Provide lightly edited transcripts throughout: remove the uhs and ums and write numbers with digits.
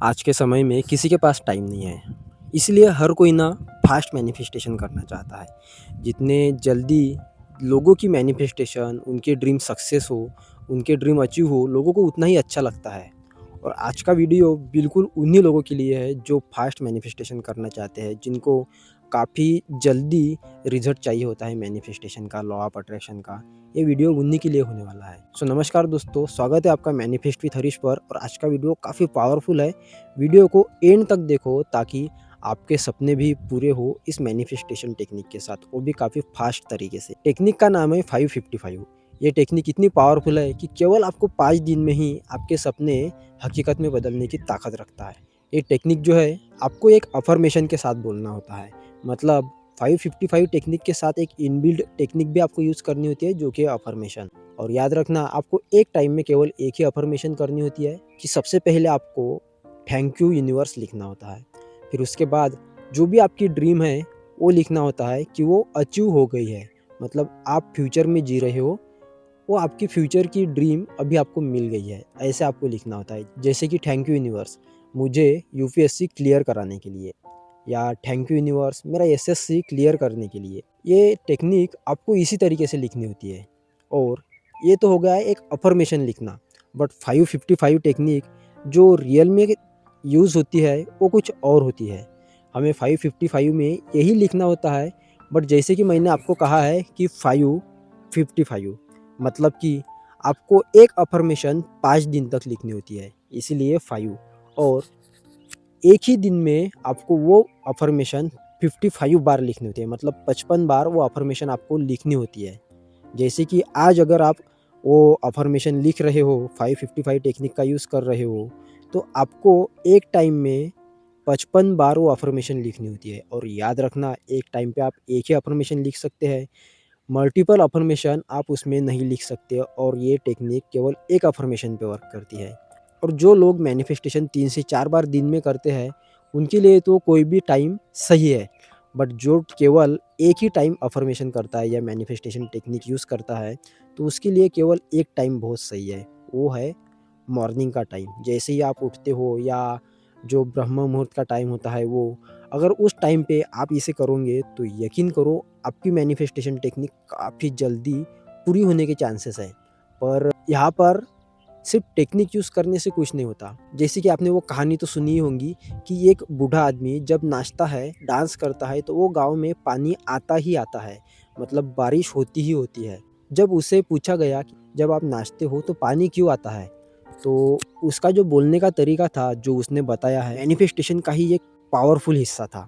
आज के समय में किसी के पास टाइम नहीं है, इसलिए हर कोई ना फास्ट मैनिफेस्टेशन करना चाहता है। जितने जल्दी लोगों की मैनिफेस्टेशन, उनके ड्रीम सक्सेस हो, उनके ड्रीम अचीव हो, लोगों को उतना ही अच्छा लगता है। और आज का वीडियो बिल्कुल उन्हीं लोगों के लिए है जो फास्ट मैनिफेस्टेशन करना चाहते हैं, जिनको काफ़ी जल्दी रिज़ल्ट चाहिए होता है मैनिफेस्टेशन का, लॉ ऑफ अट्रैक्शन का। ये वीडियो उन्हीं के लिए होने वाला है। सो नमस्कार दोस्तों, स्वागत है आपका मैनिफेस्ट विद हरीश पर। और आज का वीडियो काफ़ी पावरफुल है। वीडियो को एंड तक देखो ताकि आपके सपने भी पूरे हो इस मैनिफेस्टेशन टेक्निक के साथ, वो भी काफ़ी फास्ट तरीके से। टेक्निक का नाम है 555। ये टेक्निक इतनी पावरफुल है कि केवल आपको 5 दिन में ही आपके सपने हकीकत में बदलने की ताकत रखता है। ये टेक्निक जो है आपको एक अफर्मेशन के साथ बोलना होता है। मतलब 555 टेक्निक के साथ एक इनबिल्ट टेक्निक भी आपको यूज़ करनी होती है, जो कि अफर्मेशन। और याद रखना, आपको एक टाइम में केवल एक ही अफर्मेशन करनी होती है कि सबसे पहले आपको थैंक यू यूनिवर्स लिखना होता है। फिर उसके बाद जो भी आपकी ड्रीम है वो लिखना होता है कि वो अचीव हो गई है। मतलब आप फ्यूचर में जी रहे हो, वो आपकी फ्यूचर की ड्रीम अभी आपको मिल गई है, ऐसे आपको लिखना होता है। जैसे कि थैंक यू यूनिवर्स, मुझे यूपीएससी क्लियर कराने के लिए, या थैंक यू यूनिवर्स मेरा एसएससी क्लियर करने के लिए। ये टेक्निक आपको इसी तरीके से लिखनी होती है। और ये तो हो गया है एक अफर्मेशन लिखना। बट 555 टेक्निक जो रियल में यूज़ होती है वो कुछ और होती है। हमें 555 में यही लिखना होता है। बट जैसे कि मैंने आपको कहा है कि 555, मतलब कि आपको एक अफर्मेशन 5 दिन तक लिखनी होती है, इसीलिए 5। और एक ही दिन में आपको वो अफर्मेशन 55 बार लिखनी होती है, मतलब 55 बार वो अफर्मेशन आपको लिखनी होती है। जैसे कि आज अगर आप वो अफर्मेशन लिख रहे हो, 555 टेक्निक का यूज़ कर रहे हो, तो आपको एक टाइम में 55 बार वो अफर्मेशन लिखनी होती है। और याद रखना, एक टाइम पे आप एक ही अफर्मेशन लिख सकते हैं, मल्टीपल अफर्मेशन आप उसमें नहीं लिख सकते। और ये टेक्निक केवल एक अफर्मेशन पे वर्क करती है। और जो लोग मैनिफेस्टेशन 3 से 4 बार दिन में करते हैं, उनके लिए तो कोई भी टाइम सही है। बट जो केवल एक ही टाइम अफर्मेशन करता है या मैनिफेस्टेशन टेक्निक यूज़ करता है, तो उसके लिए केवल एक टाइम बहुत सही है, वो है मॉर्निंग का टाइम। जैसे ही आप उठते हो, या जो ब्रह्म मुहूर्त का टाइम होता है वो, अगर उस टाइम पे आप इसे करोगे तो यकीन करो आपकी मैनिफेस्टेशन टेक्निक काफ़ी जल्दी पूरी होने के चांसेस हैं। पर यहाँ पर सिर्फ टेक्निक यूज़ करने से कुछ नहीं होता। जैसे कि आपने वो कहानी तो सुनी ही होंगी कि एक बूढ़ा आदमी जब नाचता है, डांस करता है, तो वो गाँव में पानी आता ही आता है, मतलब बारिश होती ही होती है। जब उसे पूछा गया कि जब आप नाचते हो तो पानी क्यों आता है? तो उसका जो बोलने का तरीका था, जो उसने बताया है, मैनिफेस्टेशन का ही एक पावरफुल हिस्सा था।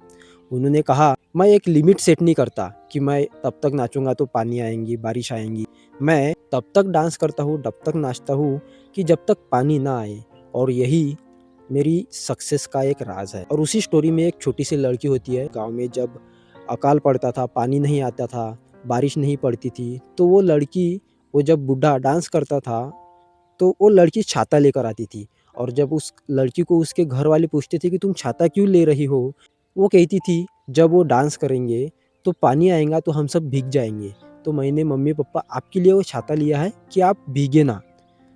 उन्होंने कहा, मैं एक लिमिट सेट नहीं करता कि मैं तब तक नाचूँगा तो पानी आएँगी, बारिश आएँगी। मैं तब तक डांस करता हूँ, तब तक नाचता हूँ कि जब तक पानी ना आए। और यही मेरी सक्सेस का एक राज़ है। और उसी स्टोरी में एक छोटी-सी लड़की होती है। गाँव में जब अकाल पड़ता था, पानी नहीं आता था, बारिश नहीं पड़ती थी, तो वो लड़की, वो जब बूढ़ा डांस करता था, तो वो लड़की छाता लेकर आती थी। और जब उस लड़की को उसके घर वाले पूछते थे कि तुम छाता क्यों ले रही हो? वो कहती थी, जब वो डांस करेंगे तो पानी आएगा तो हम सब भीग जाएँगे। तो मैंने मम्मी पापा आपके लिए वो छाता लिया है कि आप भीगे ना।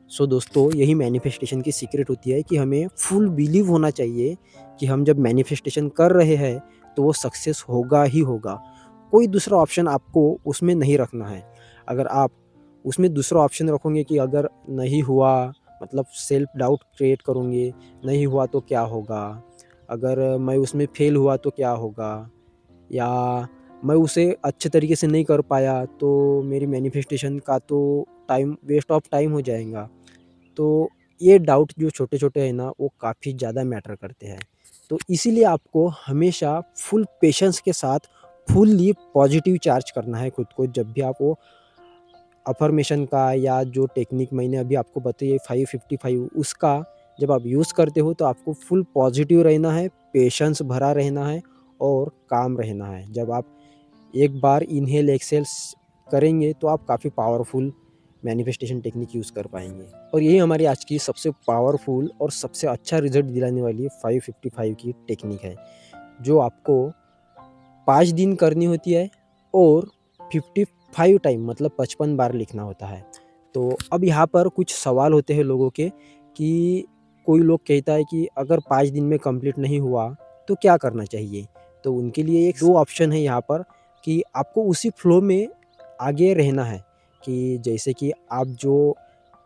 सो दोस्तों, यही मैनिफेस्टेशन की सीक्रेट होती है कि हमें फुल बिलीव होना चाहिए कि हम जब मैनिफेस्टेशन कर रहे हैं तो वो सक्सेस होगा ही होगा। कोई दूसरा ऑप्शन आपको उसमें नहीं रखना है। अगर आप उसमें दूसरा ऑप्शन रखोगे कि अगर नहीं हुआ, मतलब सेल्फ डाउट क्रिएट करोगे, नहीं हुआ तो क्या होगा? अगर मैं उसमें फेल हुआ तो क्या होगा? या मैं उसे अच्छे तरीके से नहीं कर पाया तो मेरी मैनिफेस्टेशन का तो टाइम वेस्ट ऑफ टाइम हो जाएगा। तो ये डाउट जो छोटे-छोटे हैं ना, वो काफ़ी ज़्यादा मैटर करते हैं। तो इसीलिए आपको हमेशा फुल पेशेंस के साथ फुल्ली पॉजिटिव चार्ज करना है खुद को। जब भी आप वो अफ़र्मेशन का, या जो टेक्निक मैंने अभी आपको बताई है 555, उसका जब आप यूज़ करते हो तो आपको फुल पॉजिटिव रहना है, पेशेंस भरा रहना है और काम रहना है। जब आप एक बार इन्हेल एक्सहेल्स करेंगे तो आप काफ़ी पावरफुल मैनिफेस्टेशन टेक्निक यूज़ कर पाएँगे। और यही हमारी आज की सबसे पावरफुल और सबसे अच्छा रिज़ल्ट दिलाने वाली 555 की टेक्निक है, जो आपको 5 दिन करनी होती है और 55 टाइम, मतलब 55 बार लिखना होता है। तो अब यहाँ पर कुछ सवाल होते हैं लोगों के कि कोई लोग कहता है कि अगर 5 दिन में कंप्लीट नहीं हुआ तो क्या करना चाहिए? तो उनके लिए एक 2 ऑप्शन है यहाँ पर कि आपको उसी फ्लो में आगे रहना है कि जैसे कि आप जो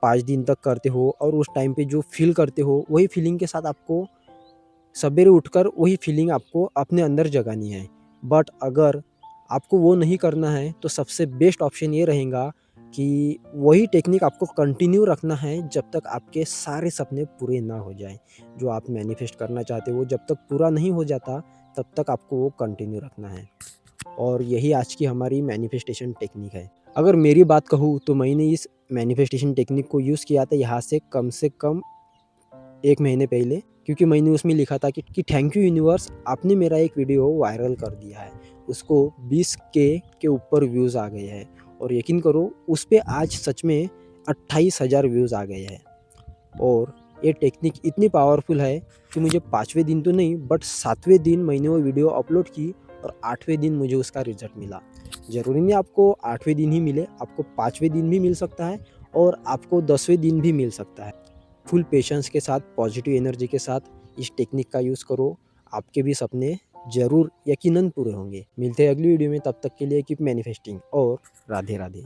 5 दिन तक करते हो और उस टाइम पे जो फ़ील करते हो, वही फ़ीलिंग के साथ आपको सवेरे उठकर वही फ़ीलिंग आपको अपने अंदर जगानी है। बट अगर आपको वो नहीं करना है तो सबसे बेस्ट ऑप्शन ये रहेगा कि वही टेक्निक आपको कंटिन्यू रखना है जब तक आपके सारे सपने पूरे ना हो जाएँ। जो आप मैनिफेस्ट करना चाहते हो जब तक पूरा नहीं हो जाता तब तक आपको वो कंटिन्यू रखना है। और यही आज की हमारी मैनिफेस्टेशन टेक्निक है। अगर मेरी बात कहूँ तो मैंने इस मैनिफेस्टेशन टेक्निक को यूज़ किया था यहाँ से कम 1 महीने पहले, क्योंकि मैंने उसमें लिखा था कि थैंक यू यूनिवर्स, आपने मेरा एक वीडियो वायरल कर दिया है। उसको 20K के ऊपर व्यूज़ आ गए हैं और यकीन करो उस पे आज सच में 28,000 व्यूज़ आ गए हैं। और ये टेक्निक इतनी पावरफुल है कि मुझे 5वें दिन तो नहीं बट 7वें दिन मैंने वो वीडियो अपलोड की और 8वें दिन मुझे उसका रिज़ल्ट मिला। ज़रूरी नहीं आपको 8वें दिन ही मिले, आपको 5वें दिन भी मिल सकता है और आपको 10वें दिन भी मिल सकता है। फुल पेशेंस के साथ, पॉजिटिव एनर्जी के साथ इस टेक्निक का यूज़ करो, आपके भी सपने ज़रूर यकीनन पूरे होंगे। मिलते हैं अगली वीडियो में, तब तक के लिए कीप मैनिफेस्टिंग और राधे राधे।